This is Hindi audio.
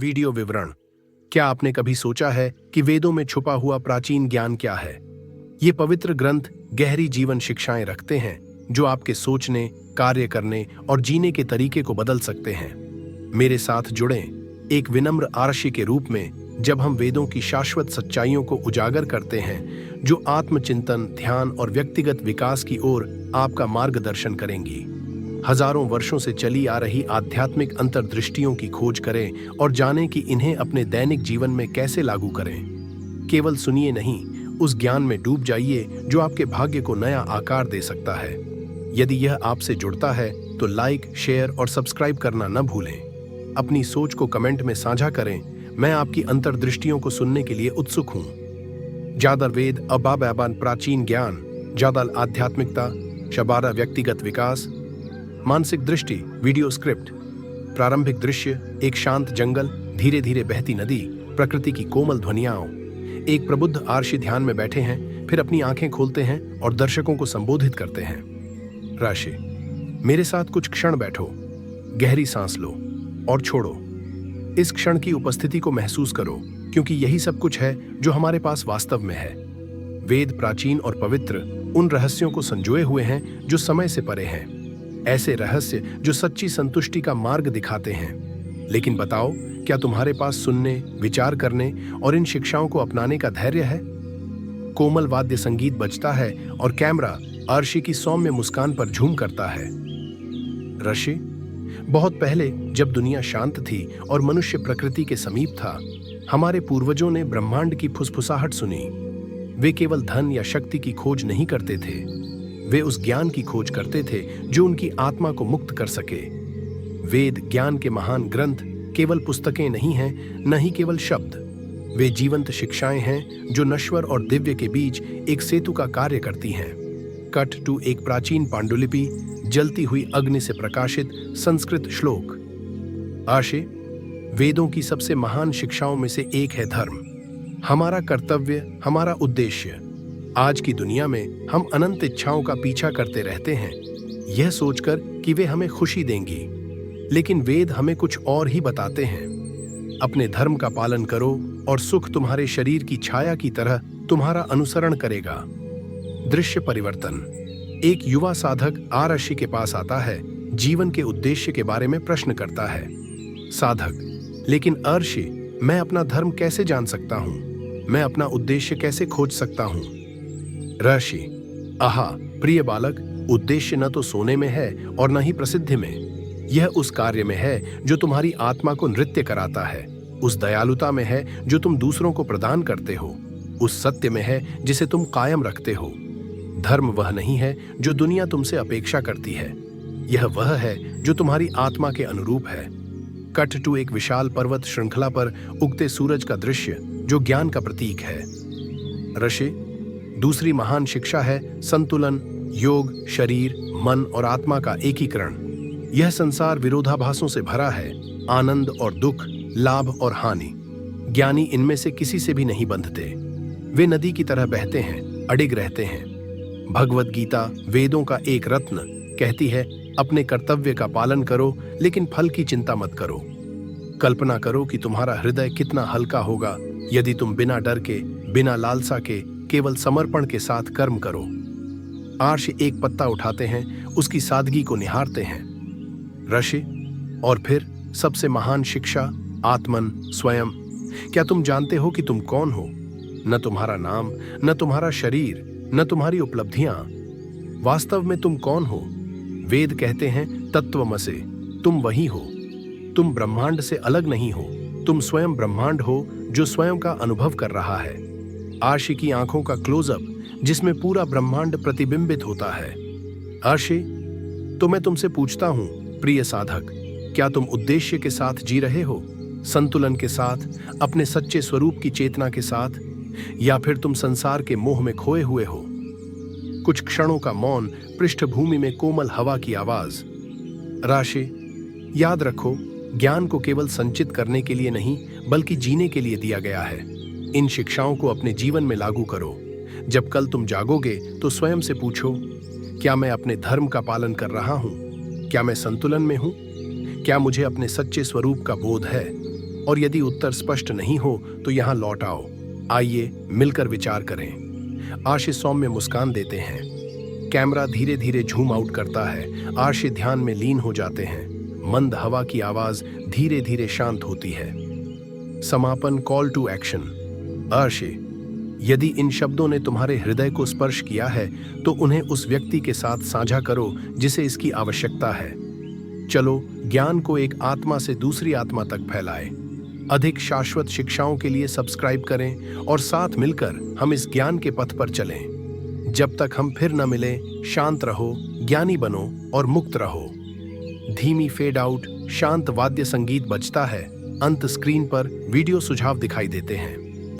वीडियो विवरण। क्या आपने कभी सोचा है कि वेदों में छुपा हुआ प्राचीन ज्ञान क्या है? ये पवित्र ग्रंथ गहरी जीवन शिक्षाएं रखते हैं जो आपके सोचने, कार्य करने और जीने के तरीके को बदल सकते हैं। मेरे साथ जुड़ें एक विनम्र आर्षि के रूप में जब हम वेदों की शाश्वत सच्चाइयों को उजागर करते हैं जो आत्मचिंतन, ध्यान और व्यक्तिगत विकास की ओर आपका मार्गदर्शन करेंगी। हजारों वर्षों से चली आ रही आध्यात्मिक अंतर्दृष्टियों की खोज करें और जानें कि इन्हें अपने दैनिक जीवन में कैसे लागू करें। केवल सुनिए नहीं, उस ज्ञान में डूब जाइए जो आपके भाग्य को नया आकार दे सकता है। यदि यह आपसे जुड़ता है तो लाइक, शेयर और सब्सक्राइब करना न भूलें। अपनी सोच को कमेंट में साझा करें। मैं आपकी अंतर्दृष्टियों को सुनने के लिए उत्सुक हूँ। जादर वेद अबाबैबान प्राचीन ज्ञान, जादल आध्यात्मिकता, शबारा व्यक्तिगत विकास। मानसिक दृष्टि वीडियो स्क्रिप्ट। प्रारंभिक दृश्य एक शांत जंगल, धीरे धीरे बहती नदी, प्रकृति की कोमल ध्वनियाओं। एक प्रबुद्ध आर्षि ध्यान में बैठे हैं, फिर अपनी आंखें खोलते हैं और दर्शकों को संबोधित करते हैं। राशि, मेरे साथ कुछ क्षण बैठो, गहरी सांस लो और छोड़ो। इस क्षण की उपस्थिति को महसूस करो क्योंकि यही सब कुछ है जो हमारे पास वास्तव में है। वेद प्राचीन और पवित्र उन रहस्यों को संजोए हुए हैं जो समय से परे हैं, ऐसे रहस्य जो सच्ची संतुष्टि का मार्ग दिखाते हैं। लेकिन बताओ, क्या तुम्हारे पास सुनने, विचार करने और इन शिक्षाओं को अपनाने का धैर्य है? कोमल वाद्य संगीत बजता है और कैमरा आर्षि की सौम्य मुस्कान पर झूम करता है। ऋषि, बहुत पहले जब दुनिया शांत थी और मनुष्य प्रकृति के समीप था, हमारे पूर्वजों ने ब्रह्मांड की फुसफुसाहट सुनी। वे केवल धन या शक्ति की खोज नहीं करते थे, वे उस ज्ञान की खोज करते थे जो उनकी आत्मा को मुक्त कर सके। वेद ज्ञान के महान ग्रंथ केवल पुस्तकें नहीं हैं, न ही केवल शब्द। वे जीवंत शिक्षाएं हैं जो नश्वर और दिव्य के बीच एक सेतु का कार्य करती हैं। कट टू एक प्राचीन पांडुलिपि, जलती हुई अग्नि से प्रकाशित संस्कृत श्लोक। आशे, वेदों की सबसे महान शिक्षाओं में से एक है धर्म। हमारा कर्तव्य, हमारा उद्देश्य। आज की दुनिया में हम अनंत इच्छाओं का पीछा करते रहते हैं, यह सोचकर कि वे हमें खुशी देंगी, लेकिन वेद हमें कुछ और ही बताते हैं। अपने धर्म का पालन करो और सुख तुम्हारे शरीर की छाया की तरह तुम्हारा अनुसरण करेगा। दृश्य परिवर्तन। एक युवा साधक आर्षि के पास आता है, जीवन के उद्देश्य के बारे में प्रश्न करता है। साधक, लेकिन अर्षि, मैं अपना धर्म कैसे जान सकता हूँ? मैं अपना उद्देश्य कैसे खोज सकता हूँ? ऋषि, आहा प्रिय बालक, उद्देश्य न तो सोने में है और न ही प्रसिद्धि में। यह उस कार्य में है जो तुम्हारी आत्मा को नृत्य कराता है, उस दयालुता में है जो तुम दूसरों को प्रदान करते हो, उस सत्य में है जिसे तुम कायम रखते हो। धर्म वह नहीं है जो दुनिया तुमसे अपेक्षा करती है, यह वह है जो तुम्हारी आत्मा के अनुरूप है। कट टू एक विशाल पर्वत श्रृंखला पर उगते सूरज का दृश्य जो ज्ञान का प्रतीक है। ऋषि, दूसरी महान शिक्षा है संतुलन, योग, शरीर, मन और आत्मा का एकीकरण। यह संसार विरोधाभासों से भरा है, आनंद और दुख, लाभ और हानि। ज्ञानी इनमें से किसी से भी नहीं बंधते। वे नदी की तरह बहते हैं, अडिग रहते हैं। भगवद गीता, वेदों का एक रत्न, कहती है, अपने कर्तव्य का पालन करो लेकिन फल की चिंता मत करो। कल्पना करो कि तुम्हारा हृदय कितना हल्का होगा यदि तुम बिना डर के, बिना लालसा के, केवल समर्पण के साथ कर्म करो। आर्षि एक पत्ता उठाते हैं, उसकी सादगी को निहारते हैं। ऋषि, और फिर सबसे महान शिक्षा, आत्मन, स्वयं। क्या तुम जानते हो कि तुम कौन हो? न तुम्हारा नाम, न तुम्हारा शरीर, न तुम्हारी उपलब्धियां। वास्तव में तुम कौन हो? वेद कहते हैं तत्वमसि, तुम वही हो। तुम ब्रह्मांड से अलग नहीं हो, तुम स्वयं ब्रह्मांड हो जो स्वयं का अनुभव कर रहा है। आर्षि की आंखों का क्लोजअप जिसमें पूरा ब्रह्मांड प्रतिबिंबित होता है। आर्षि, तो मैं तुमसे पूछता हूं, प्रिय साधक, क्या तुम उद्देश्य के साथ जी रहे हो? संतुलन के साथ, अपने सच्चे स्वरूप की चेतना के साथ, या फिर तुम संसार के मोह में खोए हुए हो? कुछ क्षणों का मौन, पृष्ठभूमि में कोमल हवा की आवाज। राशि, याद रखो, ज्ञान को केवल संचित करने के लिए नहीं बल्कि जीने के लिए दिया गया है। इन शिक्षाओं को अपने जीवन में लागू करो। जब कल तुम जागोगे तो स्वयं से पूछो, क्या मैं अपने धर्म का पालन कर रहा हूँ? क्या मैं संतुलन में हूँ? क्या मुझे अपने सच्चे स्वरूप का बोध है? और यदि उत्तर स्पष्ट नहीं हो तो यहाँ लौट आओ। आइए मिलकर विचार करें। आशिष सौम्य मुस्कान देते हैं। कैमरा धीरे धीरे झूम आउट करता है। आर्षि ध्यान में लीन हो जाते हैं। मंद हवा की आवाज धीरे धीरे शांत होती है। समापन कॉल टू एक्शन। आर्षि, यदि इन शब्दों ने तुम्हारे हृदय को स्पर्श किया है तो उन्हें उस व्यक्ति के साथ साझा करो जिसे इसकी आवश्यकता है। चलो ज्ञान को एक आत्मा से दूसरी आत्मा तक फैलाए। अधिक शाश्वत शिक्षाओं के लिए सब्सक्राइब करें और साथ मिलकर हम इस ज्ञान के पथ पर चलें। जब तक हम फिर न मिलें, शांत रहो, ज्ञानी बनो और मुक्त रहो। धीमी फेड आउट, शांत वाद्य संगीत बजता है। अंत स्क्रीन पर वीडियो सुझाव दिखाई देते हैं।